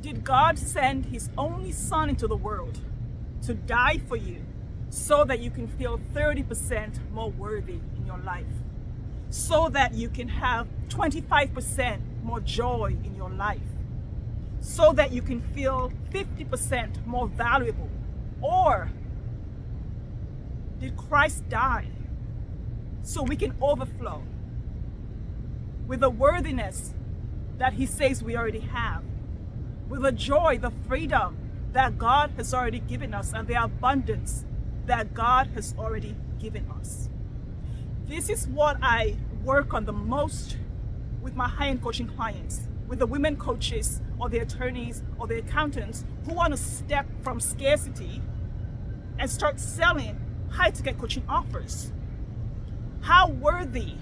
Did God send his only son into the world to die for you so that you can feel 30% more worthy in your life? So that you can have 25% more joy in your life? So that you can feel 50% more valuable? Or did Christ die so we can overflow with the worthiness that he says we already have, with the joy, the freedom that God has already given us, and the abundance that God has already given us? This is what I work on the most with my high-end coaching clients, with the women coaches or the attorneys or the accountants who want to step from scarcity and start selling high-ticket coaching offers. How worthy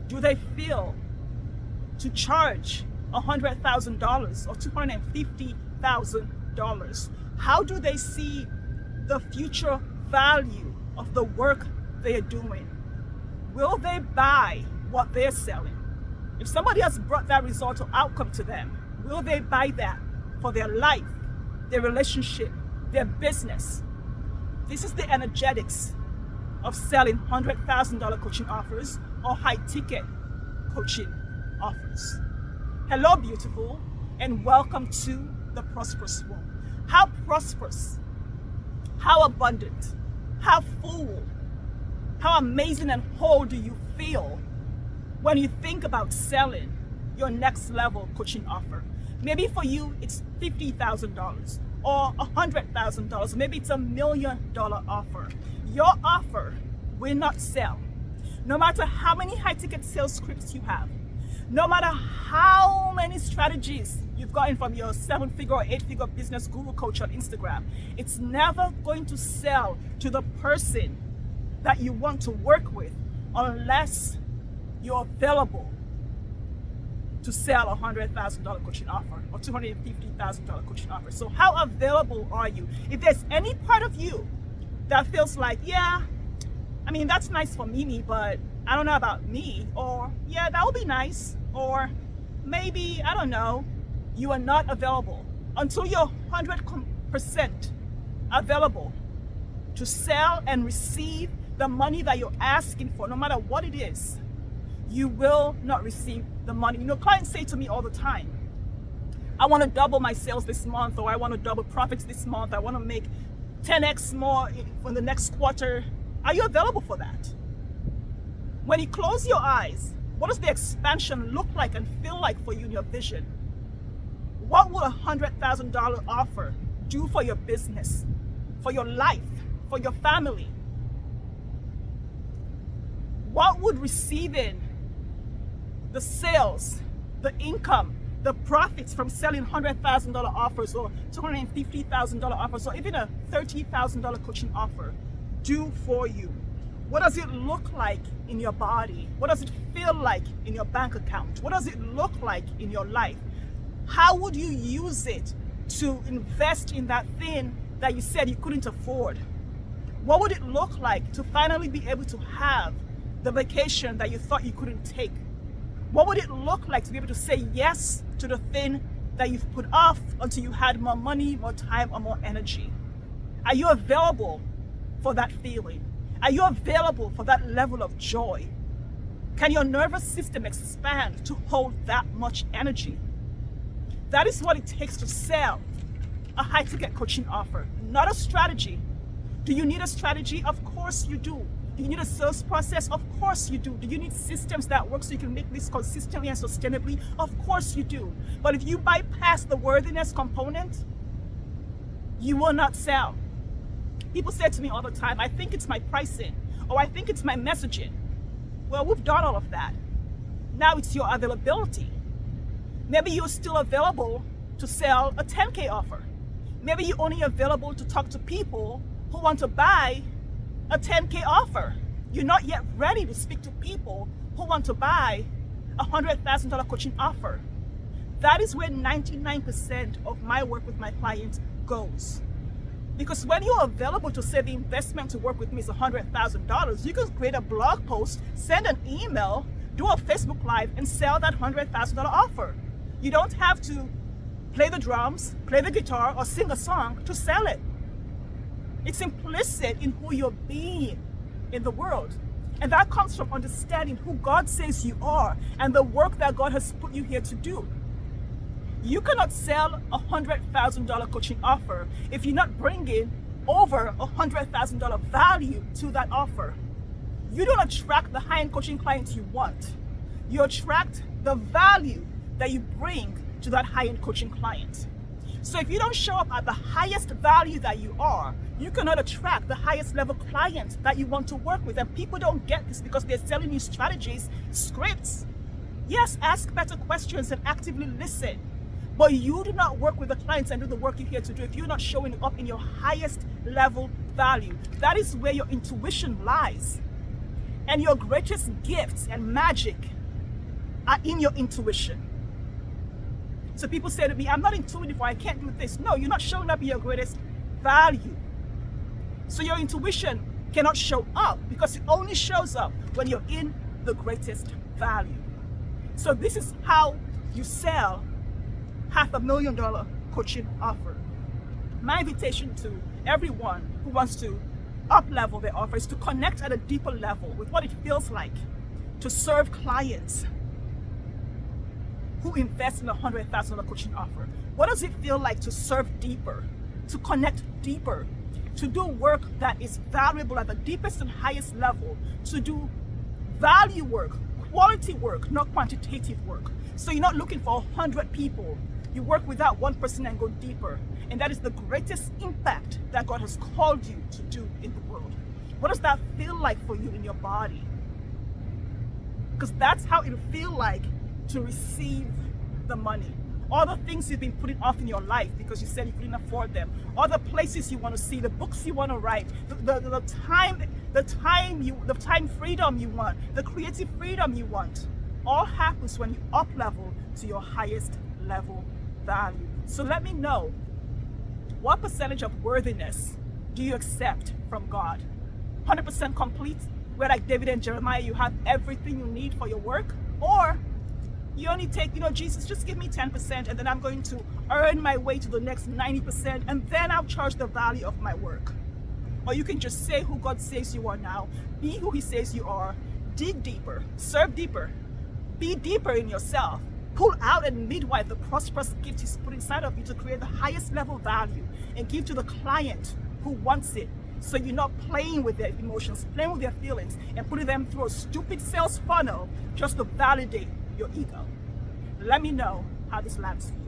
do they feel to charge $100,000 or $250,000? How do they see the future value of the work they are doing? Will they buy what they're selling? If somebody has brought that result or outcome to them, will they buy that for their life, their relationship, their business? This is the energetics of selling $100,000 coaching offers or high-ticket coaching offers. Hello, beautiful, and welcome to the Prosperous Womb. How prosperous, how abundant, how full, how amazing and whole do you feel when you think about selling your next level coaching offer? Maybe for you, it's $50,000 or $100,000. Maybe it's $1 million offer. Your offer will not sell. No matter how many high-ticket sales scripts you have, no matter how many strategies you've gotten from your 7-figure or 8-figure business guru coach on Instagram, it's never going to sell to the person that you want to work with unless you're available to sell a $100,000 coaching offer or $250,000 coaching offer. So how available are you? If there's any part of you that feels like, yeah, I mean, that's nice for Mimi, but I don't know about me, or yeah, that would be nice, or maybe, I don't know, you are not available until you're 100% available to sell and receive the money that you're asking for, no matter what it is. You will not receive the money. You know, clients say to me all the time, I want to double my sales this month, or I want to double profits this month. I want to make 10x more in the next quarter. Are you available for that? When you close your eyes, what does the expansion look like and feel like for you in your vision? What will a $100,000 offer do for your business, for your life, for your family? What would receiving the sales, the income, the profits from selling $100,000 offers or $250,000 offers or even a $30,000 coaching offer do for you? What does it look like in your body? What does it feel like in your bank account? What does it look like in your life? How would you use it to invest in that thing that you said you couldn't afford? What would it look like to finally be able to have the vacation that you thought you couldn't take? What would it look like to be able to say yes to the thing that you've put off until you had more money, more time, or more energy? Are you available for that feeling? Are you available for that level of joy? Can your nervous system expand to hold that much energy? That is what it takes to sell a high-ticket coaching offer, not a strategy. Do you need a strategy? Of course you do. Do you need a sales process? Of course you do. Do you need systems that work so you can make this consistently and sustainably? Of course you do. But if you bypass the worthiness component, you will not sell. People say to me all the time, I think it's my pricing, or I think it's my messaging. Well, we've done all of that. Now it's your availability. Maybe you're still available to sell a 10K offer. Maybe you're only available to talk to people who want to buy a 10K offer. You're not yet ready to speak to people who want to buy a $100,000 coaching offer. That is where 99% of my work with my clients goes. Because when you're available to say the investment to work with me is $100,000, you can create a blog post, send an email, do a Facebook Live, and sell that $100,000 offer. You don't have to play the drums, play the guitar, or sing a song to sell it. It's implicit in who you're being in the world. And that comes from understanding who God says you are and the work that God has put you here to do. You cannot sell a $100,000 coaching offer if you're not bringing over $100,000 value to that offer. You don't attract the high-end coaching clients you want. You attract the value that you bring to that high-end coaching client. So if you don't show up at the highest value that you are, you cannot attract the highest level client that you want to work with. And people don't get this because they're selling you strategies, scripts. Yes, ask better questions and actively listen. But you do not work with the clients and do the work you're here to do if you're not showing up in your highest level value. That is where your intuition lies. And your greatest gifts and magic are in your intuition. So people say to me, I'm not intuitive, or I can't do this. No, you're not showing up in your greatest value. So your intuition cannot show up because it only shows up when you're in the greatest value. So this is how you sell $500,000 coaching offer. My invitation to everyone who wants to up-level their offer is to connect at a deeper level with what it feels like to serve clients who invest in a $100,000 coaching offer. What does it feel like to serve deeper, to connect deeper, to do work that is valuable at the deepest and highest level, to do value work, quality work, not quantitative work. So you're not looking for 100 people. You work with that one person and go deeper. And that is the greatest impact that God has called you to do in the world. What does that feel like for you in your body? Because that's how it'll feel like to receive the money. All the things you've been putting off in your life because you said you couldn't afford them, all the places you want to see, the books you want to write, the time freedom you want, the creative freedom you want, all happens when you up level to your highest level value. So let me know, what percentage of worthiness do you accept from God? 100% complete, where like David and Jeremiah, you have everything you need for your work? Or you only take, Jesus, just give me 10% and then I'm going to earn my way to the next 90% and then I'll charge the value of my work. Or you can just say who God says you are now, be who He says you are, dig deeper, serve deeper, be deeper in yourself, pull out and midwife the prosperous gift He's put inside of you to create the highest level value and give to the client who wants it. So you're not playing with their emotions, playing with their feelings, and putting them through a stupid sales funnel just to validate your ego. Let me know how this lands for you.